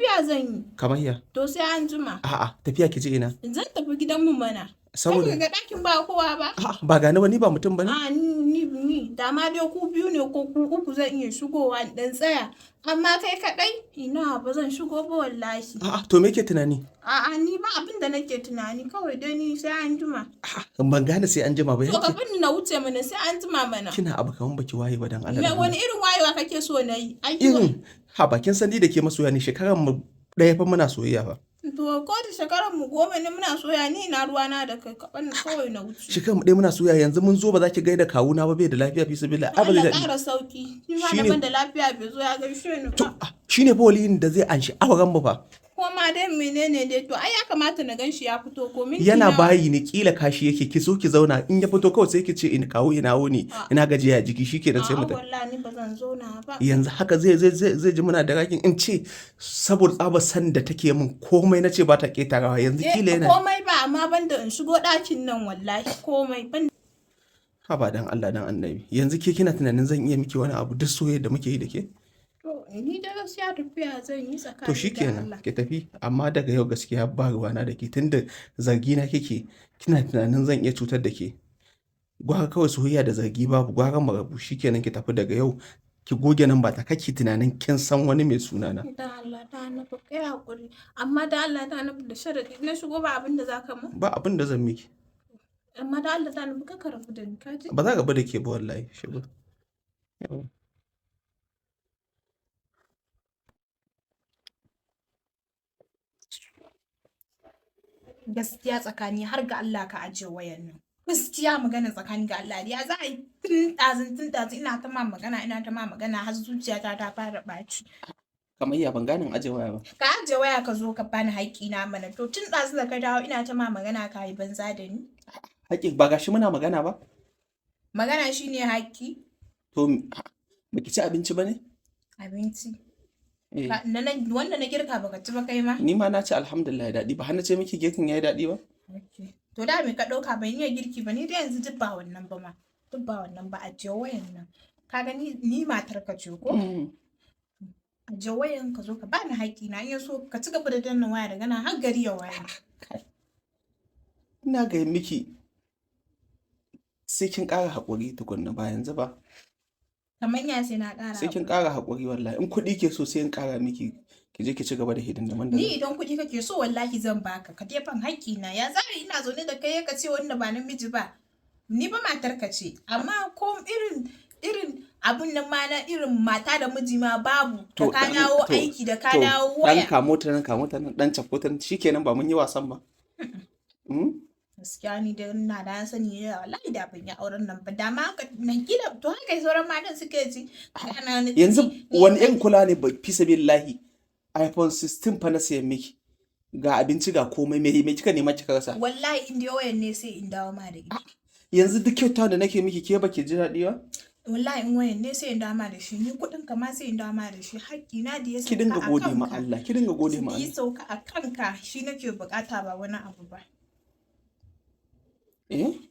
tafiya zan yi. Kamar ya? To sai an jima. A'a, tafiya ki je ina? Zan tafi gidan mu mana. Saboda ga ɗakin ba kowa ba. a'a, ba gani ba, ni ba mutum bane. A ni da ma dai ku biyu ne ko ku uku zan iya shigowa dan tsaya. Amma kai kadai ina ba zan shigo ba wallahi. A'a, to me yake tunani? A'a ni ba abin da nake tunani, kawai dai ni sai an jima. A'a, ban gane sai an jima ba To yake. kafin na wuce mana sai an jima mana. Kina abu kaman baki waye ba dan Allah. Me wani irin wayewa kake so na yi? Irin ha bakin sani da ke masoya ne, shekaran mu ɗaya fa muna soyayya ba. To ko da shekaran mu 10 ne muna soya, ni na ruwana da kai kaban kawai na wuce. Shekaran mu ɗaya muna soyayya, yanzu mun zo ba za ki gaida kawuna ba, bai da lafiya fi sabilillah. Allah ƙara sauki. Ni ma daban da lafiya bai zo ya gaishe ni ba. Shine fa waliyin da zai anshi auren mu fa. Ko ma dai menene dai to ai ya kamata na ganshi ya fito ko minti yana bayi ne, kila kashi yake, ki so ki zauna, in ya fito kawai sai ki ce in kawo ina wuni, ina gajiya a jiki, shikenan sai mutum. Wallahi ni ba zan zauna ba. Yanzu haka zai ji muna da rakin in ce saboda tsabar san da take min komai na ce ba ta ketarawa, yanzu kila yana komai ba, amma banda in shigo ɗakin nan wallahi komai ban. Ha ba dan Allah dan Annabi, yanzu ke kina tunanin zan iya miki wani abu duk soyayya da muke yi da ke? Ni da gaskiya tafiya zan yi tsakani to shikenan ki tafi, amma daga yau gaskiya ba ruwana da ke, tunda zargi na kike, kina tunanin zan iya cutar da ke. Gwara kawai soyayya da zargi babu, gwara mu rabu, shikenan ki tafi daga yau, ki goge nan ba ta kake tunanin kin san wani mai suna na. Da Allah ta nafi kai hakuri, amma da Allah ta nafi da sharadi na shigo ba abin da zaka mu. Ba abin da zan miki. Amma da Allah ta nafi ka rabu da ni kaji. Ba za ka rabu da ke ba wallahi, shigo. Gaskiya tsakani har ga Allah ka ajiye wayan nan. Gaskiya magana tsakani ga Allah, ya za a yi tun ɗazun ina ta ma magana har zuciyata ta fara ɓaci. Kamar ya ban gane ajiye waya ba. Ka ajiye waya ka zo ka bani haƙƙi na mana, to tun ɗazun da ka dawo ina ta ma magana ka yi banza da ni. Haƙƙi ba gashi muna magana ba? Magana shine haƙƙi. To baki ci abinci ba ne? Abinci. Wanda na girka baka ci ba kai ma? Ni ma na ci alhamdulillah ya daɗi, ba har na ce miki girkin ya yi daɗi ba? To da me ka ɗauka ban iya girki ba, ni da yanzu duk ba wannan ba ma. Duk ba wannan ba, ajiye wayan nan. Ka ga ni matar ka ce ko? Ajiye wayan ka zo ka bani haƙƙi na, in so ka ci gaba da danna waya daga nan har gari ya waye. Ina ga miki sai kin ƙara haƙuri tukunna, ba yanzu ba. Kamar ya sai na ƙara. Sai kin ƙara haƙuri wallahi, in kuɗi ke so sai in ƙara miki, ki je ki ci gaba da hidindiman da. Ni idan kuɗi kake so wallahi zan baka, ka defan haƙƙi na. Ya zai ina zaune da kai ka ce wanda ba namiji ba. Ni ba matar ka ce, amma ko irin abun nan ma na irin mata da miji ma babu. Da ka dawo aiki da ka dawo waya. Dan kamo ta nan dan cafko ta nan, shikenan ba mun yi wasan ba. Gaskiya ni da ina da sani wallahi da ban yi auren nan ba, da ma na kila to haka sauran matan suke ji. Yanzu wani yan kula ne ba fi sabilillahi, iPhone 16 fa na sayan miki, ga abinci ga komai, me kika nema kika rasa? Wallahi in dai wayan ne sai in dawo ma da ita. Yanzu duk kyauta da nake miki ke baki ji daɗi ba? Wallahi in wayan ne sai in dawo ma da shi, ni kuɗin ka ma sai in dawo ma da shi, haƙƙi na da ya sauka a kanka. Ki dinga gode ma Allah, ki dinga gode ma Allah. Ki sauka a kanka, shi nake bukata ba wani abu ba.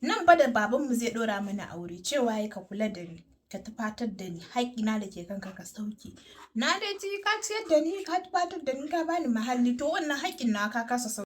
Nan ba da babanmu zai ɗora mana aure, cewa ya ka kula da ni, ka tufatar da ni, haƙƙina da ke kanka ka sauke. Na dai ji ka ciyar da ni, ka tufatar da ni, ka bani mahalli, to wannan haƙƙin na ka kasa sauke.